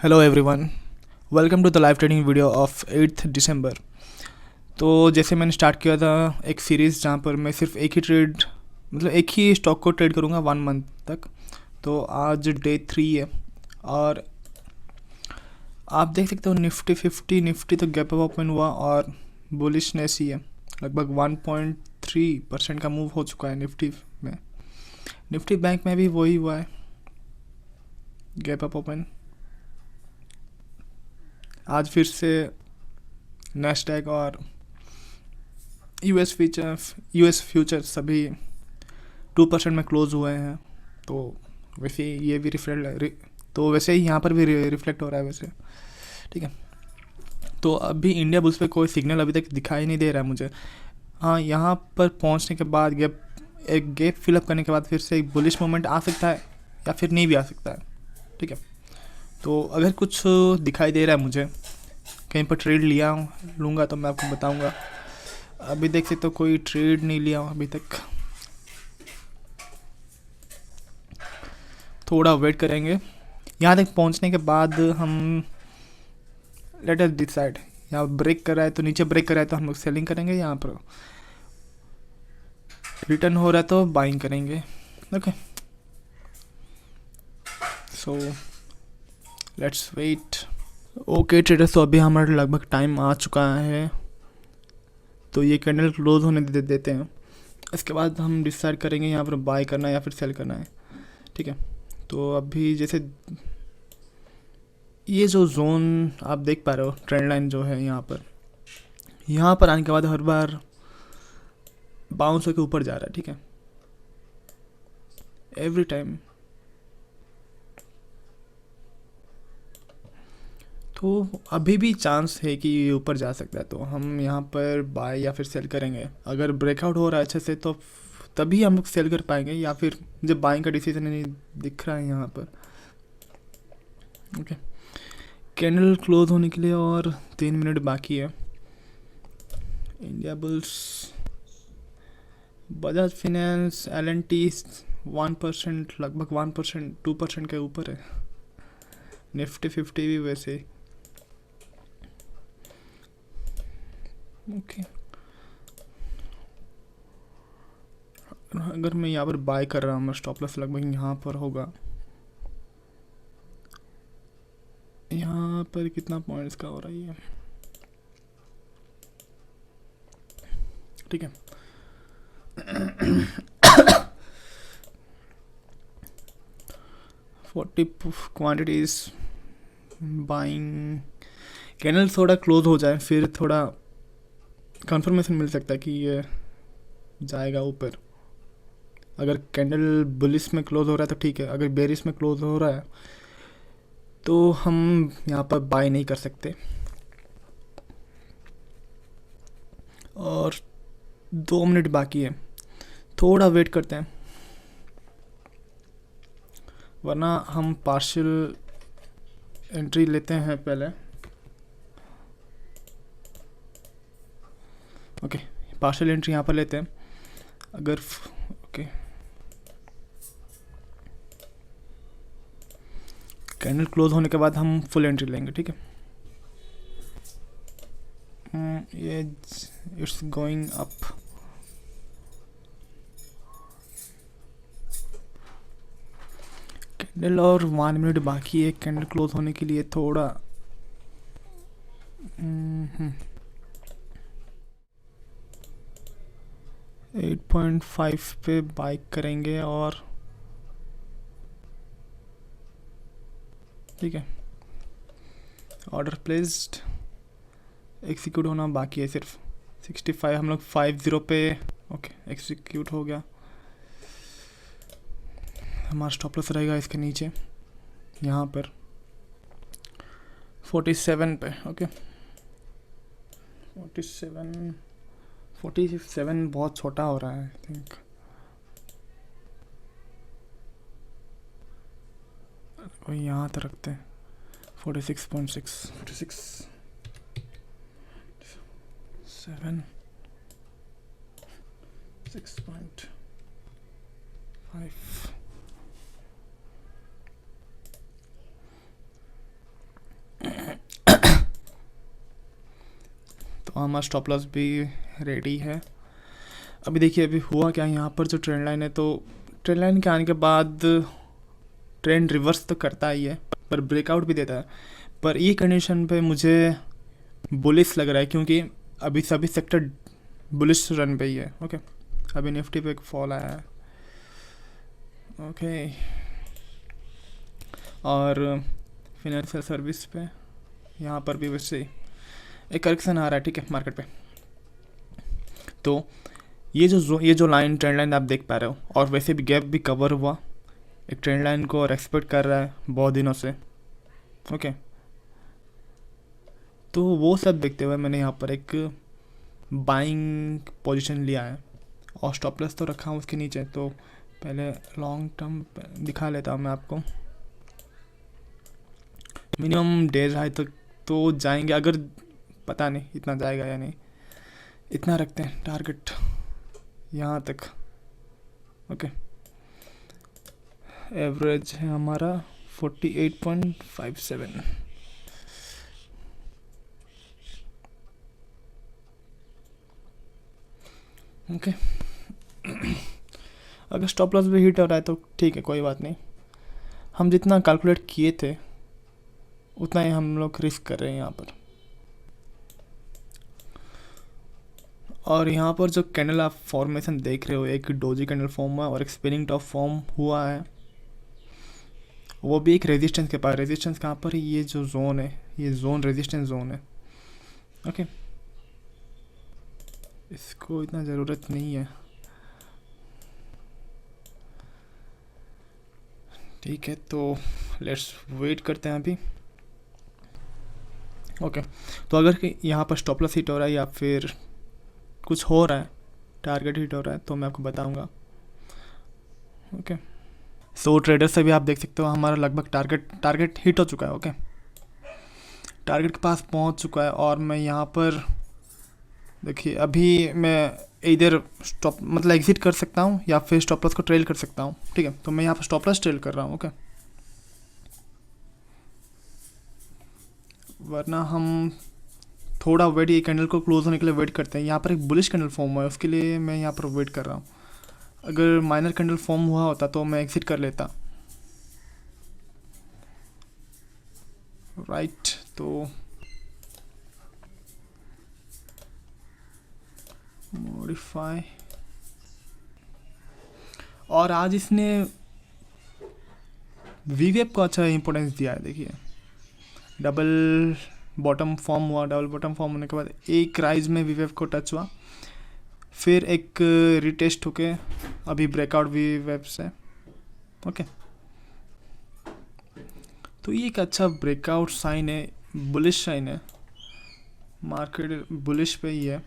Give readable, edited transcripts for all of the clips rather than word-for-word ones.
Hello everyone, welcome to the live trading video of 8th दिसंबर। तो जैसे मैंने स्टार्ट किया था एक सीरीज़ जहाँ पर मैं सिर्फ एक ही ट्रेड मतलब एक ही स्टॉक को ट्रेड करूँगा 1 मंथ तक। तो आज डे 3 है और आप देख सकते हो निफ्टी तो गैप अप ओपन हुआ और बुलिशनेस ही है। लगभग 1.3% का मूव हो चुका है निफ्टी में। निफ्टी बैंक में भी वही हुआ है, गैप अप ओपन। आज फिर से नैस्डैक और यूएस फ्यूचर सभी 2% में क्लोज हुए हैं। तो वैसे ही ये भी तो वैसे ही यहाँ पर भी रिफ्लेक्ट हो रहा है वैसे। ठीक है, तो अभी इंडिया बुल्स पे कोई सिग्नल अभी तक दिखाई नहीं दे रहा है मुझे। हाँ, यहाँ पर पहुँचने के बाद एक गैप फिलअप करने के बाद फिर से एक बुलिश मोमेंट आ सकता है या फिर नहीं भी आ सकता है। ठीक है, तो अगर कुछ दिखाई दे रहा है मुझे, कहीं पर ट्रेड लूँगा तो मैं आपको बताऊँगा। अभी देख सकते तो कोई ट्रेड नहीं लिया अभी तक, थोड़ा वेट करेंगे। यहाँ तक पहुँचने के बाद हम लेट अस डिसाइड। यहाँ ब्रेक कर रहा है तो नीचे ब्रेक कर रहा है तो हम लोग सेलिंग करेंगे, यहाँ पर रिटर्न हो रहा है तो बाइंग करेंगे। Okay, so let's wait. Okay traders, तो अभी हमारा लगभग टाइम आ चुका है, तो ये कैंडल क्लोज होने देते हैं। इसके बाद हम डिसाइड करेंगे यहाँ पर बाय करना है या फिर सेल करना है। ठीक है, तो अभी जैसे ये जो जोन आप देख पा रहे हो, ट्रेंड लाइन जो है यहाँ पर आने के बाद हर बार बाउंस होकर ऊपर जा रहा है। ठीक है, एवरी टाइम। तो अभी भी चांस है कि ये ऊपर जा सकता है, तो हम यहाँ पर बाय या फिर सेल करेंगे। अगर ब्रेकआउट हो रहा है अच्छे से तो तभी हम लोग सेल कर पाएंगे, या फिर जब बाइंग का डिसीजन नहीं दिख रहा है यहाँ पर। ओके, कैंडल क्लोज होने के लिए और 3 मिनट बाकी है। India bulls, Bajaj finance, L&T 1%, लगभग 1%, 2% के ऊपर है। निफ्टी 50 भी वैसे। ओके, अगर मैं यहाँ पर बाय कर रहा हूँ, स्टॉप लॉस लगभग यहाँ पर होगा। यहाँ पर कितना पॉइंट्स का हो रही है? ठीक है, 40 क्वांटिटीज बाइंग। कैंडल थोड़ा क्लोज हो जाए फिर थोड़ा कंफर्मेशन मिल सकता है कि ये जाएगा ऊपर। अगर कैंडल बुलिश में क्लोज हो रहा है तो ठीक है, अगर बेरिश में क्लोज हो रहा है तो हम यहाँ पर बाय नहीं कर सकते। और 2 मिनट बाकी है, थोड़ा वेट करते हैं, वरना हम पार्शियल एंट्री लेते हैं पहले। ओके, पार्शियल एंट्री यहाँ पर लेते हैं। अगर ओके, कैंडल क्लोज होने के बाद हम फुल एंट्री लेंगे। ठीक है, ये इट्स गोइंग अप। कैंडल और 1 मिनट बाकी है कैंडल क्लोज होने के लिए। थोड़ा 8.5 पे बाय करेंगे और ठीक है, ऑर्डर प्लेस्ड, एग्जीक्यूट होना बाकी है सिर्फ 65। हम लोग 50 पे ओके एग्जीक्यूट हो गया। हमारा स्टॉप लॉस रहेगा इसके नीचे, यहाँ पर 47 पे। ओके, 47 बहुत छोटा हो रहा है आई थिंक। कोई यहाँ तक रखते हैं 46.6, 46 7 6.5। और हमारा स्टॉप लॉस भी रेडी है। अभी देखिए अभी हुआ क्या, यहाँ पर जो ट्रेंड लाइन है, तो ट्रेंड लाइन के आने के बाद ट्रेंड रिवर्स तो करता ही है पर ब्रेकआउट भी देता है। पर ये कंडीशन पे मुझे बुलिश लग रहा है क्योंकि अभी सभी सेक्टर बुलिश रन पे ही है। ओके, अभी निफ्टी पे एक फॉल आया है। ओके, और फिनेंशियल सर्विस पे यहाँ पर भी वैसे एक करेक्शन आ रहा है, ठीक है, मार्केट पे। तो ये जो लाइन ट्रेंड लाइन आप देख पा रहे हो, और वैसे भी गैप भी कवर हुआ, एक ट्रेंड लाइन को और एक्सपेक्ट कर रहा है बहुत दिनों से। ओके, तो वो सब देखते हुए मैंने यहाँ पर एक बाइंग पोजीशन लिया है और स्टॉप लॉस तो रखा हूँ उसके नीचे। तो पहले लॉन्ग टर्म दिखा लेता हूँ मैं आपको। मिनिमम डेज हाई तक तो जाएंगे, अगर पता नहीं इतना जाएगा या नहीं, इतना रखते हैं टारगेट यहाँ तक। ओके, एवरेज है हमारा 48.57। ओके, अगर स्टॉप लॉस भी हिट हो रहा है तो ठीक है, कोई बात नहीं। हम जितना कैलकुलेट किए थे उतना ही हम लोग रिस्क कर रहे हैं यहाँ पर। और यहाँ पर जो कैंडल आप फॉर्मेशन देख रहे हो, एक डोजी कैंडल फॉर्म हुआ और एक स्पिनिंग टॉप फॉर्म हुआ है, वो भी एक रेजिस्टेंस के पास। रेजिस्टेंस कहाँ पर है? ये जो जोन है, ये जोन रेजिस्टेंस जोन है। ओके, इसको इतना ज़रूरत नहीं है, ठीक है। तो लेट्स वेट करते हैं अभी। ओके, तो अगर यहाँ पर स्टॉप लॉस हिट हो रहा है या फिर कुछ हो रहा है, टारगेट हिट हो रहा है, तो मैं आपको बताऊंगा। ओके, सो ट्रेडर से भी आप देख सकते हो हमारा लगभग टारगेट हिट हो चुका है। ओके, टारगेट के पास पहुंच चुका है और मैं यहाँ पर देखिए अभी मैं इधर स्टॉप मतलब एग्जिट कर सकता हूँ या फिर स्टॉप लॉस को ट्रेल कर सकता हूँ, ठीक है। तो मैं यहाँ पर स्टॉप लॉस ट्रेल कर रहा हूँ। ओके, वरना हम थोड़ा वेट, ये कैंडल को क्लोज होने के लिए वेट करते हैं। यहाँ पर एक बुलिश कैंडल फॉर्म हुआ है, उसके लिए मैं यहाँ पर वेट कर रहा हूँ। अगर माइनर कैंडल फॉर्म हुआ होता तो मैं एग्जिट कर लेता, राइट। तो मॉडिफाई, और आज इसने वीवेप को अच्छा इंपॉर्टेंस दिया है। देखिए डबल बॉटम फॉर्म हुआ, डबल बॉटम फॉर्म होने के बाद एक राइज में वीवेप को टच हुआ, फिर एक रिटेस्ट होके अभी ब्रेकआउट वीवेप से। ओके, तो ये एक अच्छा ब्रेकआउट साइन है, बुलिश साइन है, मार्केट बुलिश पे ही है।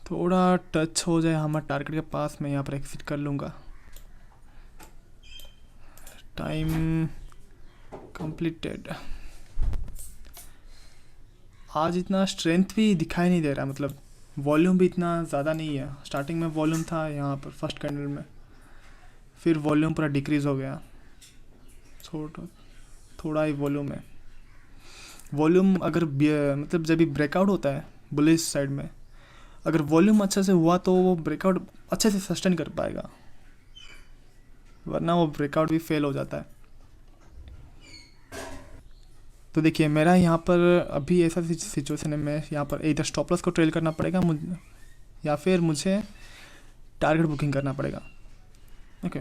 थोड़ा टच हो जाए हमारे टारगेट के पास, मैं यहाँ पर एग्जिट कर लूँगा। Time completed. आज इतना स्ट्रेंथ भी दिखाई नहीं दे रहा, मतलब वॉल्यूम भी इतना ज़्यादा नहीं है। स्टार्टिंग में वॉल्यूम था यहाँ पर फर्स्ट कैंडल में, फिर वॉल्यूम पूरा डिक्रीज़ हो गया, थोड़ा ही वॉल्यूम है। वॉल्यूम अगर मतलब जब भी ब्रेकआउट होता है बुलिश साइड में, अगर वॉल्यूम अच्छा से हुआ तो वो ब्रेकआउट अच्छे से सस्टेन कर पाएगा, वरना वो ब्रेकआउट भी फेल हो जाता है। तो देखिए मेरा यहाँ पर अभी ऐसा सिचुएशन है, मैं यहाँ पर इधर स्टॉप लॉस को ट्रेल करना पड़ेगा मुझे, या फिर मुझे टारगेट बुकिंग करना पड़ेगा। ओके,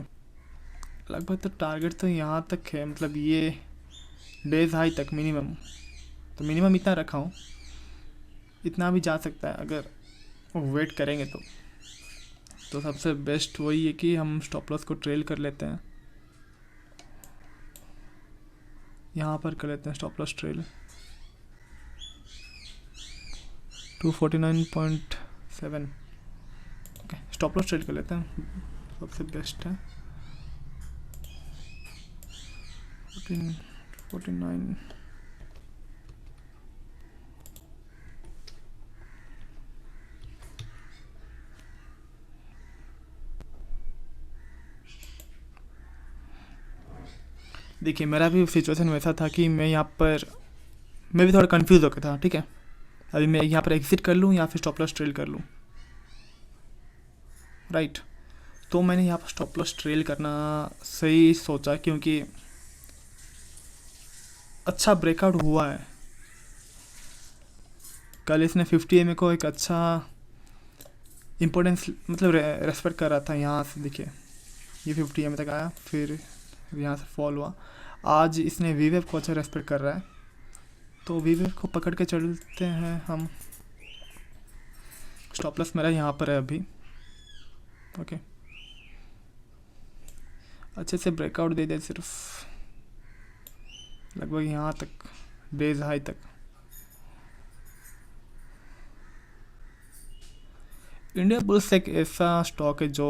लगभग तो टारगेट तो यहाँ तक है, मतलब ये डेज हाई तक मिनिमम, तो मिनिमम इतना रखा हूँ, इतना भी जा सकता है अगर वेट करेंगे तो सबसे बेस्ट वही है कि हम स्टॉप लॉस को ट्रेल कर लेते हैं। यहाँ पर कर लेते हैं stop loss trail 249.7। Okay, stop loss trail कर लेते हैं, सबसे बेस्ट है 49। देखिए मेरा भी सिचुएशन वैसा था कि मैं यहाँ पर मैं भी थोड़ा कंफ्यूज हो गया था, ठीक है। अभी मैं यहाँ पर एग्जिट कर लूँ या फिर स्टॉप लॉस ट्रेल कर लूँ, राइट। तो मैंने यहाँ पर स्टॉप लॉस ट्रेल करना सही सोचा, क्योंकि अच्छा ब्रेकआउट हुआ है। कल इसने 50 EMA को एक अच्छा इम्पोर्टेंस मतलब रेस्पेक्ट कर रहा था। यहाँ से देखिए ये 50 EMA तक आया, फिर यहाँ से फॉल हुआ। आज इसने वीवेव को अच्छा रेस्पेक्ट कर रहा है, तो वीवेव को पकड़ के चलते हैं हम। स्टॉप लॉस मेरा यहाँ पर है अभी, ओके। अच्छे से ब्रेकआउट दे दे, सिर्फ लगभग यहाँ तक, डेज हाई तक। इंडिया बुल्स एक ऐसा स्टॉक है जो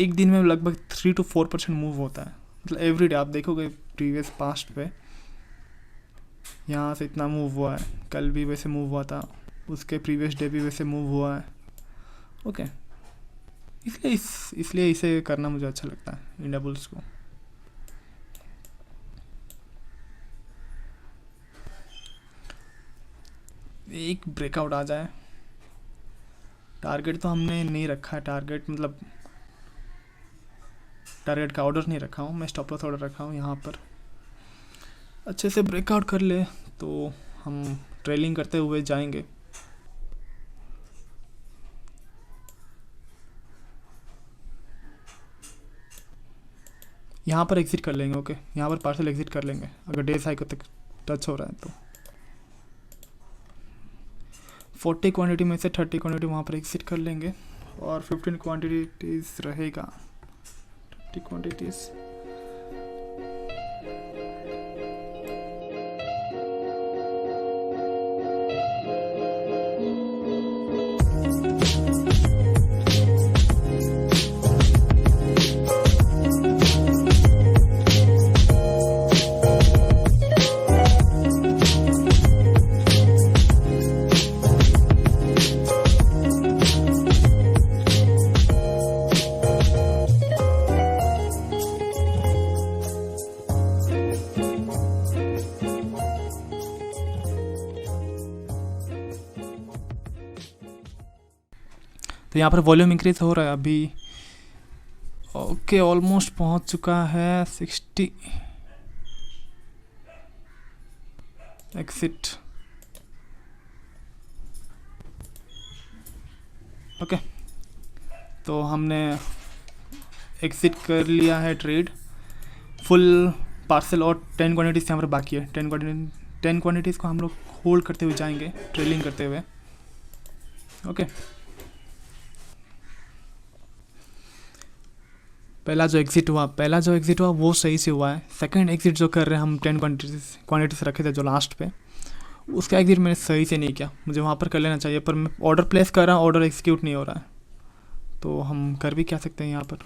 एक दिन में लगभग 3 to 4% मूव होता है, मतलब एवरी डे। आप देखोगे प्रीवियस पास्ट पे यहाँ से इतना मूव हुआ है, कल भी वैसे मूव हुआ था, उसके प्रीवियस डे भी वैसे मूव हुआ है, ओके। इसलिए इसे करना मुझे अच्छा लगता है, इंडिया बुल्स को। एक ब्रेकआउट आ जाए। टारगेट तो हमने नहीं रखा है, टारगेट मतलब टारगेट का ऑर्डर नहीं रखा हूँ मैं, स्टॉप लॉस ऑर्डर रखा हूँ। यहाँ पर अच्छे से ब्रेकआउट कर ले तो हम ट्रेलिंग करते हुए जाएंगे। यहाँ पर एग्जिट कर लेंगे, ओके। यहाँ पर पार्सल एग्जिट कर लेंगे अगर डे हाई को तक टच हो रहा है तो। 40 क्वांटिटी में से 30 क्वांटिटी वहाँ पर एग्जिट कर लेंगे, और 15 क्वांटिटीज रहेगा, 30 क्वांटिटीज। तो यहाँ पर वॉल्यूम इंक्रीज हो रहा है अभी, ओके। ऑलमोस्ट पहुँच चुका है 60। Exit, okay. तो हमने एग्जिट कर लिया है ट्रेड, फुल पार्सल, और 10 क्वांटिटीज़ यहाँ पर बाकी है। 10 क्वांटिटीज़ को हम लोग होल्ड करते हुए जाएंगे, ट्रेलिंग करते हुए, ओके। पहला जो एग्जिट हुआ वो सही से हुआ है। सेकंड एग्जिट जो कर रहे हैं हम, 10 क्वांटिटीज रखे थे जो लास्ट पे, उसका एग्जिट मैंने सही से नहीं किया। मुझे वहाँ पर कर लेना चाहिए, पर मैं ऑर्डर प्लेस कर रहा हूँ, ऑर्डर एग्जीक्यूट नहीं हो रहा है। तो हम कर भी क्या सकते हैं यहाँ पर,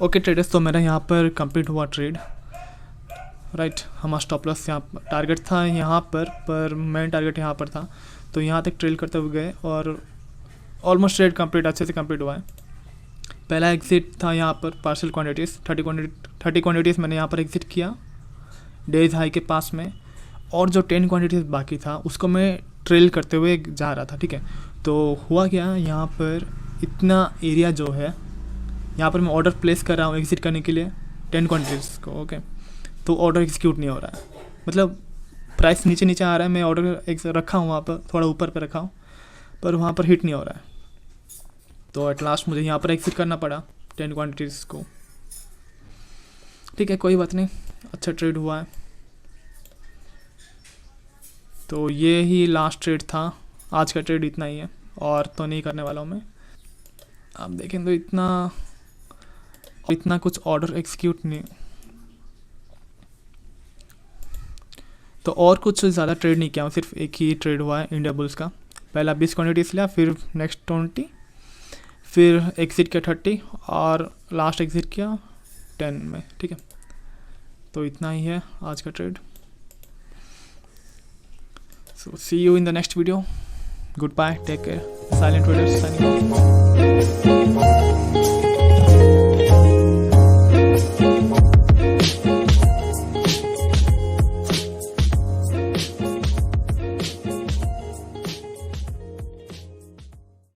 ओके ट्रेडर्स। तो मेरा यहाँ पर कंप्लीट हुआ ट्रेड, राइट। हमारा स्टॉप लॉस यहाँ टारगेट था यहाँ पर मेन टारगेट यहाँ पर था, तो यहाँ तक ट्रेल करते हुए गए और ऑलमोस्ट ट्रेड कंप्लीट, अच्छे से कंप्लीट हुआ है। पहला एग्जिट था यहाँ पर पार्सल क्वांटिटीज़, 30 क्वांटिटीज़ मैंने यहाँ पर एग्जिट किया डेज हाई के पास में, और जो 10 क्वांटिटीज़ बाकी था उसको मैं ट्रेल करते हुए जा रहा था, ठीक है। तो हुआ क्या, यहाँ पर इतना एरिया जो है, यहाँ पर मैं ऑर्डर प्लेस कर रहा हूँ एग्जिट करने के लिए 10 क्वांटिटीज़ को, ओके। तो ऑर्डर एग्जीक्यूट नहीं हो रहा है, मतलब प्राइस नीचे नीचे आ रहा है। मैं ऑर्डर एक रखा हूँ वहाँ पर, थोड़ा ऊपर पे रखा हूँ, पर वहाँ पर हिट नहीं हो रहा है। तो एट लास्ट मुझे यहाँ पर एग्जिट करना पड़ा 10 क्वांटिटीज़ को, ठीक है, कोई बात नहीं, अच्छा ट्रेड हुआ है। तो ये ही लास्ट ट्रेड था, आज का ट्रेड इतना ही है, और तो नहीं करने वाला हूँ मैं। आप देखें तो इतना कुछ ऑर्डर एग्जीक्यूट नहीं, तो और कुछ ज़्यादा ट्रेड नहीं किया हूँ, सिर्फ एक ही ट्रेड हुआ है इंडिया बुल्स का। पहला 20 क्वांटिटीज लिया, फिर नेक्स्ट 20, फिर एग्जिट किया 30, और लास्ट एग्जिट किया 10 में, ठीक है। तो इतना ही है आज का trade. So see you in the next video, good bye, take care, silent traders signing.